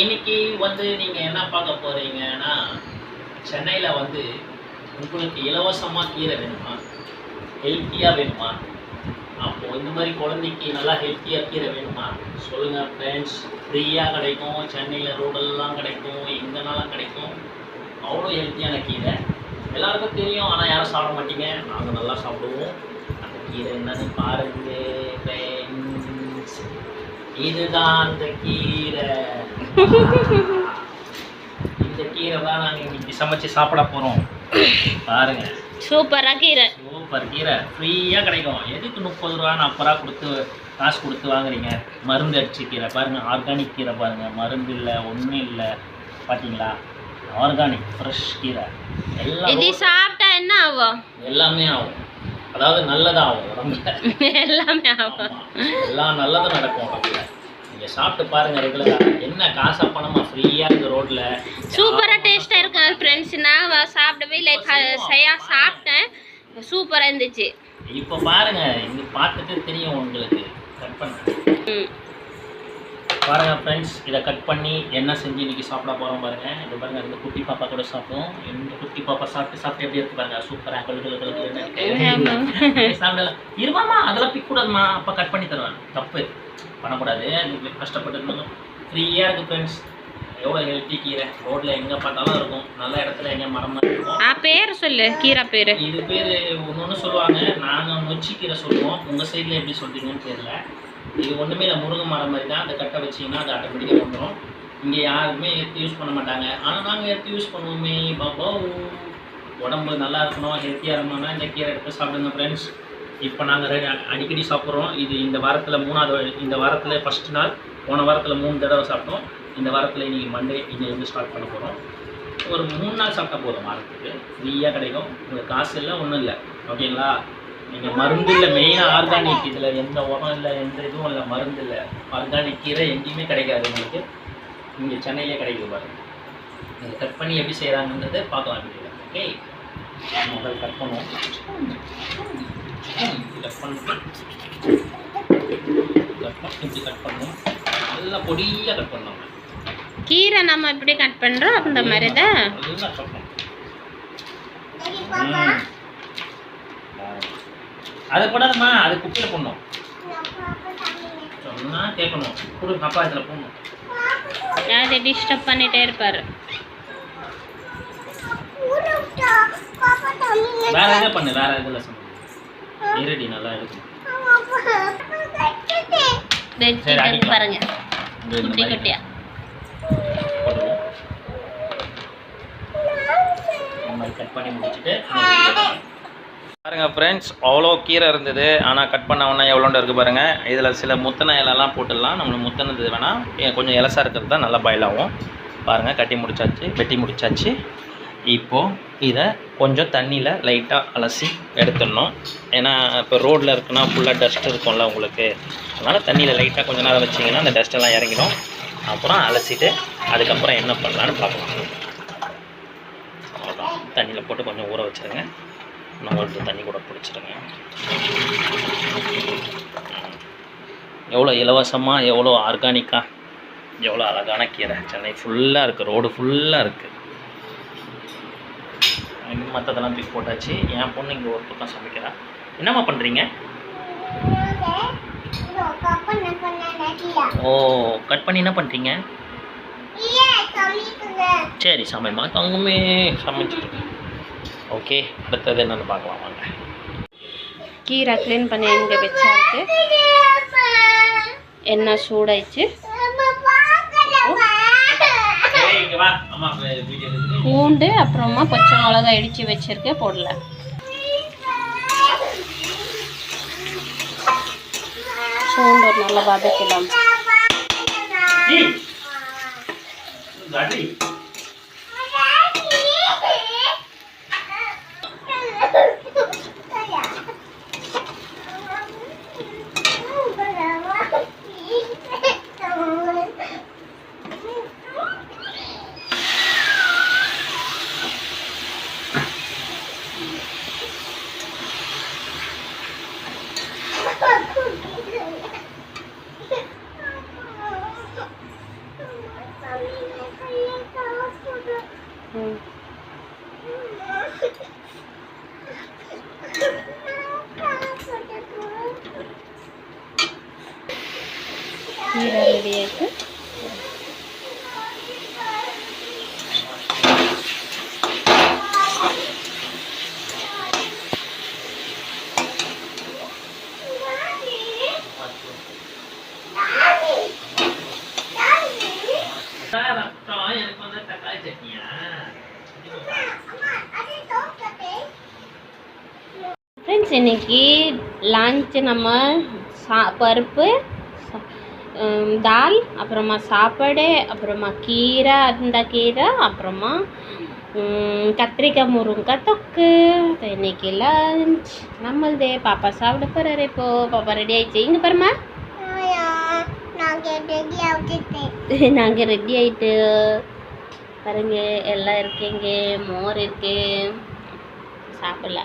இன்னைக்கு வந்து நீங்க என்ன பார்க்க போறீங்கன்னா, சென்னையில வந்து உங்களுக்கு இலவசமா கீரை வேணுமா? ஹெல்த்தியா வேணுமா? அப்போ இந்த மாதிரி குழந்தைக்கு நல்லா ஹெல்த்தியா கீரை வேணுமா? சொல்லுங்க ஃப்ரெண்ட்ஸ். ஃப்ரீயா கிடைக்கும். சென்னையில ரோடெல்லாம் கிடைக்கும். எங்கனாலும் கிடைக்கும். அவ்வளோ ஹெல்த்தியான கீரை. எல்லாருக்கும் தெரியும். ஆனா யாரும் சாப்பிட மாட்டீங்க. நாங்க நல்லா சாப்பிடுவோம். அந்த கீரை என்னன்னு பாருங்க ஃப்ரெண்ட்ஸ். இதுதான் அந்த கீரை. இந்த கீரை தான் நாங்கள் இன்னைக்கு சமைச்சு சாப்பிட போகிறோம். பாருங்க, சூப்பராக கீரை. சூப்பர் கீரை ஃப்ரீயாக கிடைக்கும். எதுக்கு 30 ரூபா 40 ரூபா கொடுத்து காசு கொடுத்து வாங்குறீங்க? மருந்து அடிச்சு கீரை பாருங்கள், ஆர்கானிக் கீரை பாருங்கள், மருந்து இல்லை ஒன்றும் இல்லை. பார்த்தீங்களா, ஆர்கானிக் ஃப்ரெஷ் கீரை. எல்லாம் இது சாப்பிட்டா என்ன ஆகும்? எல்லாமே ஆகும். அதாவது நல்லதாக ஆகும் உடம்புல. எல்லாமே ஆகும். எல்லாம் நல்லதும் நடக்கும் உடம்புல. நீங்கள் சாப்பிட்டு பாருங்கள் ரெகுலராக. என்ன காசா பணமா ஃப்ரீயாக இருக்குது ரோட்டில். சூப்பராக டேஸ்ட்டாக இருக்கு ஃப்ரெண்ட்ஸ். நான் சாப்பிடவே இல்லை, சாப்பிட்டேன், சூப்பராக இருந்துச்சு. இப்போ பாருங்க, இது பார்த்துட்டு தெரியும் உங்களுக்கு. கட் பண்ண பாருங்க ஃப்ரெண்ட்ஸ். இதை கட் பண்ணி என்ன செஞ்சு இன்னைக்கு சாப்பிட போகிறோம் பாருங்க. இது பாருங்க, இந்த குட்டி பாப்பா கூட சாப்பிடும். இந்த குட்டி பாப்பா சாப்பிட்டு எப்படி இருக்கு பாருங்க. சூப்பராக சாப்பிடலாம். இருமாம்மா, அதெல்லாம் பிக்கூடாதுமா, அப்போ கட் பண்ணி தருவேன். தப்பு பண்ணக்கூடாது. அது கஷ்டப்பட்டு இருந்தாலும் ஃப்ரீயாக இருக்குது ஃப்ரெண்ட்ஸ். எவ்வளோ ஹெல்த்தி கீரை. ரோட்டில் எங்கே பார்த்தாலும் இருக்கும். நல்ல இடத்துல எங்கே மரமாக இருக்கும். பேர் சொல்லு, கீரை பேர். இது பேர் ஒன்று சொல்லுவாங்க. நாங்கள் நொச்சி கீரை சொல்லுவோம். உங்கள் சைடில் எப்படி சொல்கிறீங்கன்னு தெரியல. இது ஒன்றுமே இல்லை, முருங்கை மரம் மாதிரி தான். அதை கட்டை வச்சிங்கன்னா அது ஆட்டோமேட்டிக்காக வந்துடும். இங்கே யாருக்குமே எடுத்து யூஸ் பண்ண மாட்டாங்க. ஆனால் நாங்கள் எடுத்து யூஸ் பண்ணுவோமே. பாப்பா, உடம்பு நல்லா இருக்கணும், ஹெல்த்தியாக இருக்கணும்னா இந்த கீரை எடுத்து சாப்பிடுங்க ஃப்ரெண்ட்ஸ். இப்போ நாங்கள் அடிக்கடி சாப்பிட்றோம். இது இந்த வாரத்தில் 3வது, இந்த வாரத்தில் ஃபஸ்ட் நாள். போன வாரத்தில் 3 தடவை சாப்பிட்டோம். இந்த வாரத்தில் இன்றைக்கி மண்டே இன்னிலேருந்து ஸ்டார்ட் பண்ண போகிறோம். ஒரு 3 நாள் சாப்பிட்டா போதும். வாரத்துக்கு ஃப்ரீயாக கிடைக்கும். உங்களுக்கு காசு இல்லை, ஒன்றும் இல்லை. ஓகேங்களா? நீங்கள் மருந்து இல்லை, மெயினாக ஆர்கானிக். இதில் எந்த உரம் இல்லை, எந்த இதுவும் இல்லை, மருந்து இல்லை. ஆர்கானிக் கீரை எங்கேயுமே கிடைக்காது உங்களுக்கு. இங்கே சென்னையிலே கிடைக்குது பாருங்கள். நீங்கள் கட் பண்ணி எப்படி செய்கிறாங்கன்றது பார்க்கலாம் வீடியோவில். ஓகே, முதல் கட் பண்ணுவோம். கட் பண்ணிட்டு இப்படி கட் பண்ணுவோம். நல்லா பொடியாக கட் பண்ணுவாங்க. கீரை நம்ம இப்படி கட் பண்ணுறோம், அந்த மாதிரி தான் நல்லா கட் பண்ணுவோம். அதை போடாதம்மா, அது குப்பையில் போடணும். சொன்னால் கேட்கணும். கொடு பாப்பா, இதில் போடணும். அதை டிஸ்டர்ப் பண்ணிகிட்டே இருப்பார். வேற எதாவது பண்ணு, வேற இதில் சொன்ன நேரடி நல்லா இருக்கும். பாருங்க, குட்டி குட்டியா கட் பண்ணி முடிச்சுட்டு பாருங்கள் ஃப்ரெண்ட்ஸ். அவ்வளோ கீரை இருந்தது. ஆனால் கட் பண்ண ஒன்றா எவ்வளோண்டு இருக்குது பாருங்கள். இதில் சில முத்தின இலெல்லாம் போட்டுடலாம். நம்மளுக்கு முத்தினது வேணால் கொஞ்சம் இலசாக இருக்கிறது தான் நல்லா பாயில் ஆகும். பாருங்கள், வெட்டி முடிச்சாச்சு. இப்போது இதை கொஞ்சம் தண்ணியில் லைட்டாக அலசி எடுத்துடணும். ஏன்னா இப்போ ரோட்டில் இருக்குன்னா ஃபுல்லாக டஸ்ட் இருக்கும்ல உங்களுக்கு. அதனால் தண்ணியில் லைட்டாக கொஞ்சம் நேரம் வச்சிங்கன்னா அந்த டஸ்ட்டெல்லாம் இறங்கிடும். அப்புறம் அலசிட்டு அதுக்கப்புறம் என்ன பண்ணலான்னு பார்க்கலாம். அவ்வளோதான். தண்ணியில் போட்டு கொஞ்சம் ஊற வச்சுருங்க. இன்னும் ஒரு தண்ணி கூட பிடிச்சிருங்க. எவ்வளோ இலவசமாக, எவ்வளோ ஆர்கானிக்காக, எவ்வளோ அழகான கீரை. சென்னை ஃபுல்லாக இருக்குது, ரோடு ஃபுல்லாக இருக்குது. மற்றதெல்லாம் தூக்கி போட்டாச்சு. என் பொண்ணு இங்கே ஒரு பக்கம் சமைக்கிறா. என்னம்மா பண்ணுறீங்க? ஓ, கட் பண்ணி என்ன பண்ணுறீங்க? சரி, சமைமா தங்குமே, சமைச்சிட்டு. ஓகே, அடுத்தது என்னென்னு பார்க்கலாம் வாங்க. கீரை க்ளீன் பண்ணி இங்கே வச்சாருக்கு. எண்ணெய் சூடாயிடுச்சு. பூண்டு அப்புறமா பச்சை மிளகா இடித்து வச்சிருக்கேன், போடல. பூண்டு நல்லா வதக்கலாம். ம். கீரை ரெடி ஆயிட்டு சார் அப்புறம் எனக்கு வந்து தக்காளி சட்னியா ஃப்ரெண்ட்ஸ் இன்னைக்கு லஞ்ச் நம்ம பருப்பு தால் அப்புறமா சாப்பாடு அப்புறமா கீரை அந்த கீரை அப்புறமா கத்திரிக்காய் முருங்கைக்காய் தொக்கு இன்னைக்கு லஞ்ச் நம்மளதே பாப்பா சாப்பிட போகிறாரு இப்போது பாப்பா ரெடி ஆயிடுச்சு இங்கே பாருமா நாங்கள் ரெடி ஆகிட்டு பாருங்க எல்லாம் இருக்கீங்க மோர் இருக்கு சாப்பிடல